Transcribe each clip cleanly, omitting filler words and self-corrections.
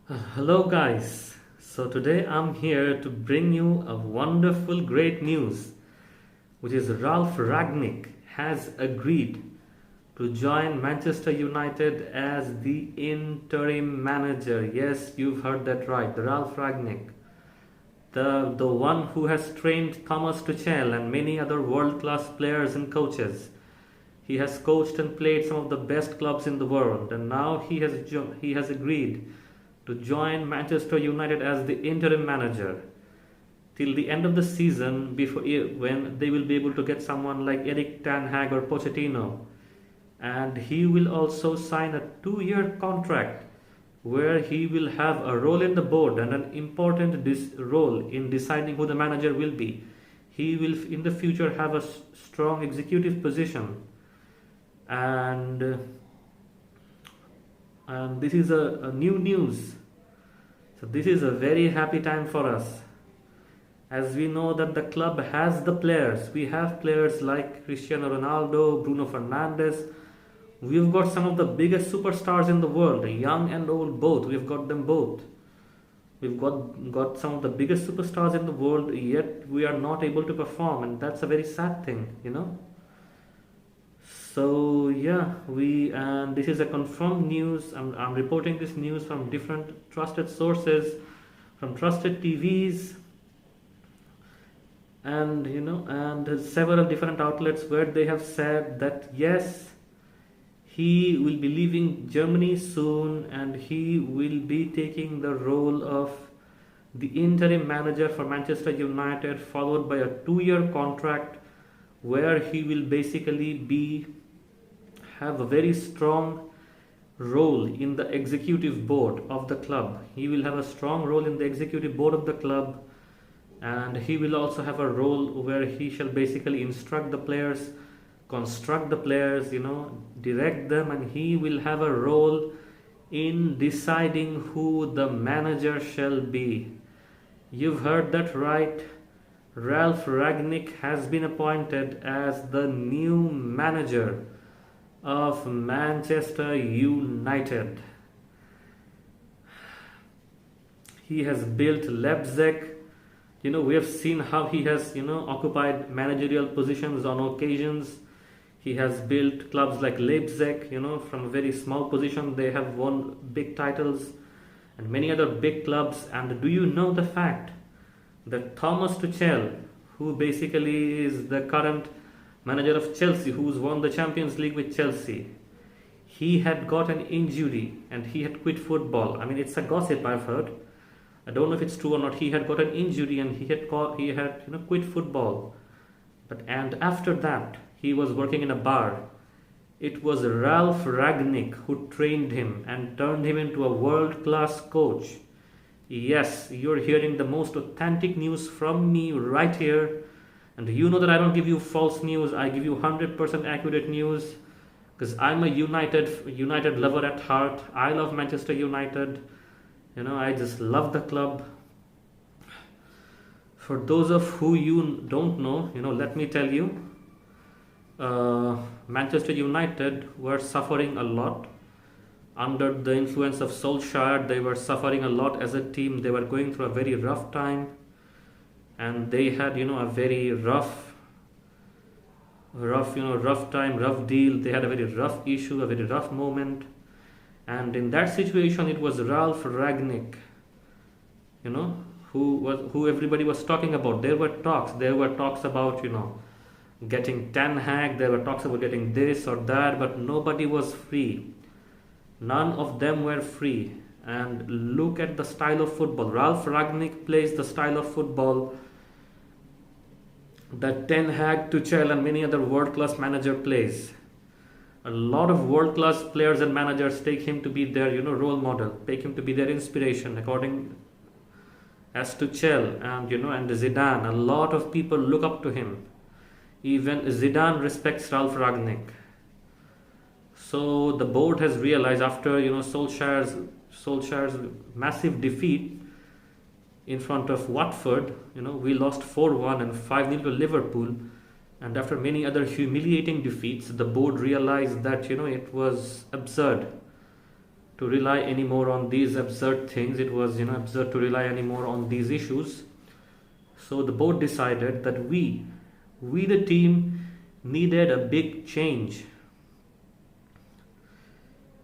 Hello, guys. So, today I'm here to bring you a wonderful, great news, which is Ralph Ragnik has agreed to join Manchester United as the interim manager. Yes, you've heard that right. Ralph Ragnik, the one who has trained Thomas Tuchel and many other world class players and coaches. He has coached and played some of the best clubs in the world, and now he has agreed to join Manchester United as the interim manager till the end of the season, before when they will be able to get someone like Eric Ten Hag or Pochettino, and he will also sign a 2-year contract where he will have a role in the board and an important role in deciding who the manager will be. He will in the future have a strong executive position, and and this is a new news. So this is a very happy time for us, as we know that the club has the players. We have players like Cristiano Ronaldo, Bruno Fernandes. We've got some of the biggest superstars in the world, young and old both. We've got them both. We've got some of the biggest superstars in the world, yet we are not able to perform, and that's a very sad thing. So yeah, we and this is a confirmed news. I'm reporting this news from different trusted sources, from trusted TVs, and several different outlets where they have said that yes, he will be leaving Germany soon, and he will be taking the role of the interim manager for Manchester United, followed by a 2-year contract where he will basically be have a very strong role in the executive board of the club. He will have a strong role in the executive board of the club, and he will also have a role where he shall basically instruct the players, construct the players, direct them, and he will have a role in deciding who the manager shall be. You've heard that right. Ralph Ragnik has been appointed as the new manager of Manchester United. He has built Leipzig. We have seen how he has, occupied managerial positions on occasions. He has built clubs like Leipzig, from a very small position. They have won big titles and many other big clubs. And do you know the fact that Thomas Tuchel, who basically is the current manager of Chelsea, who's won the Champions League with Chelsea, he had got an injury and he had quit football. I mean, it's a gossip I've heard. I don't know if it's true or not. He had got an injury and he had quit football. And after that, he was working in a bar. It was Ralph Ragnik who trained him and turned him into a world-class coach. Yes, you're hearing the most authentic news from me right here. And you know that I don't give you false news. I give you 100% accurate news, because I'm a United lover at heart. I love Manchester United. I just love the club. For those of who you don't know, let me tell you, Manchester United were suffering a lot under the influence of Solskjaer. They were suffering a lot as a team. They were going through a very rough time, and they had a very rough time, rough deal. They had a very rough issue, a very rough moment, and in that situation it was Ralph Ragnik, who everybody was talking about. There were talks about getting Ten Hag. There were talks about getting this or that, but nobody was free. None of them were free. And look at the style of football. Ralph Ragnik plays the style of football that Ten Hag, Tuchel, and many other world-class manager plays. A lot of world-class players and managers take him to be their role model, take him to be their inspiration. According as Tuchel and Zidane, a lot of people look up to him. Even Zidane respects Ralph Ragnik. So the board has realized after Solskjaer's massive defeat in front of Watford, we lost 4-1 and 5-0 to Liverpool, and after many other humiliating defeats, the board realized that it was absurd to rely anymore on these absurd things. It was, absurd to rely anymore on these issues. So the board decided that we the team, needed a big change.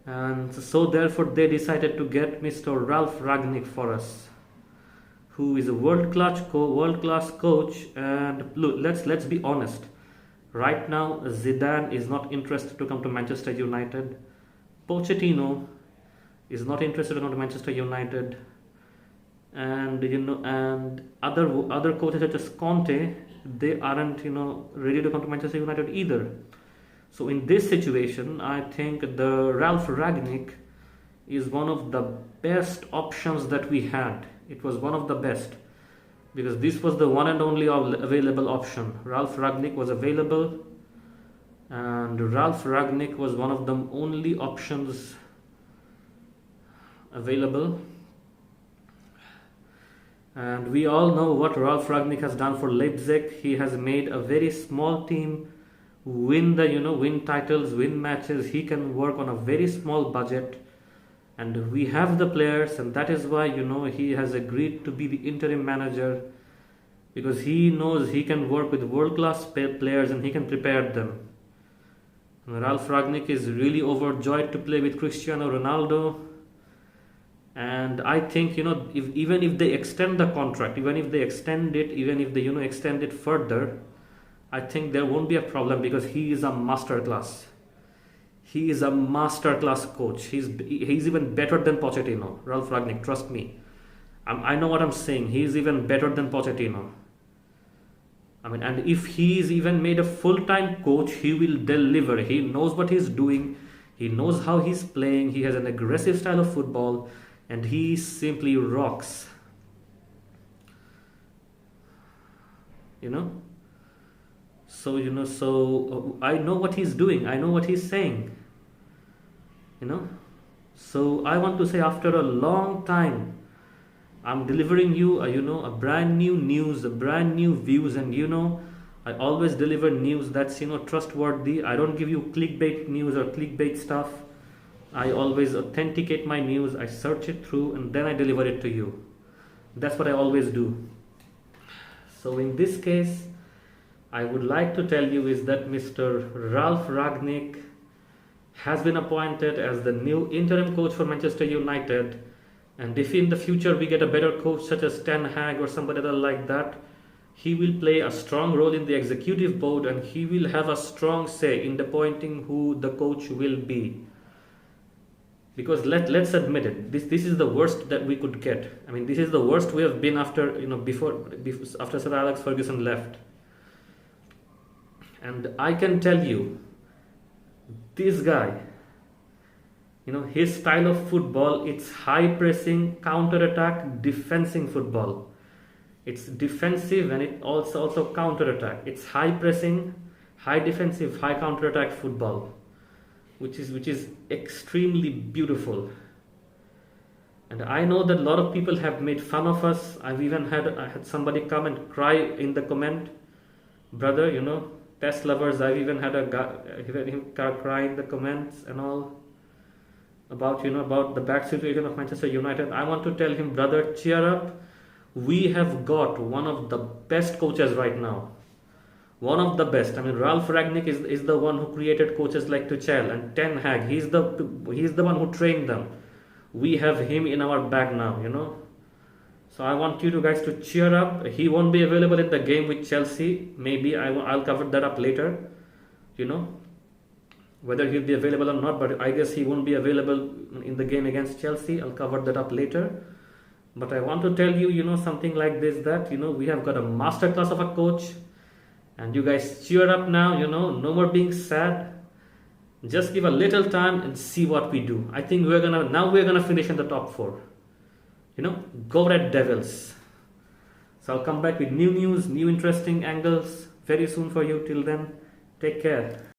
And so therefore they decided to get Mr. Ralph Ragnik for us, who is a world-class coach. And look, let's be honest. Right now, Zidane is not interested to come to Manchester United. Pochettino is not interested to come to Manchester United, and and other coaches such as Conte, they aren't ready to come to Manchester United either. So in this situation, I think the Ralph Ragnik is one of the best options that we had. It was one of the best, because this was the one and only available option. Ralph Ragnik was available, and Ralph Ragnik was one of the only options available. And we all know what Ralph Ragnik has done for Leipzig. He has made a very small team win win titles, win matches. He can work on a very small budget, and we have the players, and that is why he has agreed to be the interim manager, because he knows he can work with world-class players and he can prepare them. And Ralph Ragnik is really overjoyed to play with Cristiano Ronaldo. And I think even if they extend the contract, even if they extend it further, I think there won't be a problem, because he is a masterclass. He is a masterclass coach. He's even better than Pochettino. Ralph Ragnik, trust me. I know what I'm saying. He is even better than Pochettino. And if he is even made a full-time coach, he will deliver. He knows what he's doing. He knows how he's playing. He has an aggressive style of football, and he simply rocks. So I know what he's doing. I know what he's saying. So I want to say, after a long time, I'm delivering you a brand new news, a brand new views, and I always deliver news that's trustworthy. I don't give you clickbait news or clickbait stuff. I always authenticate my news. I search it through, and then I deliver it to you. That's what I always do. So in this case, I would like to tell you is that Mr. Ralph Ragnik has been appointed as the new interim coach for Manchester United. And if in the future we get a better coach such as Ten Hag or somebody else like that, he will play a strong role in the executive board, and he will have a strong say in appointing who the coach will be. Because let's admit it, this is the worst that we could get. This is the worst we have been after after Sir Alex Ferguson left. And I can tell you, this guy, his style of football, it's high pressing, counter attack, defensive football. It's defensive and it also counter attack. It's high pressing, high defensive, high counter attack football, which is extremely beautiful. And I know that a lot of people have made fun of us. I had somebody come and cry in the comment, brother, test lovers. I've even had him cry in the comments and all about the bad situation of Manchester United. I want to tell him, brother, cheer up. We have got one of the best coaches right now. One of the best. Ralph Ragnik is the one who created coaches like Tuchel and Ten Hag. He's the one who trained them. We have him in our bag now, So I want you guys to cheer up. He won't be available in the game with Chelsea. Maybe I'll cover that up later, whether he'll be available or not. But I guess he won't be available in the game against Chelsea. I'll cover that up later. But I want to tell you, something like this, that, we have got a masterclass of a coach. And you guys cheer up now, no more being sad. Just give a little time and see what we do. I think we're gonna finish in the top 4. Go Red Devils. So I'll come back with new news, new interesting angles very soon for you. Till then, take care.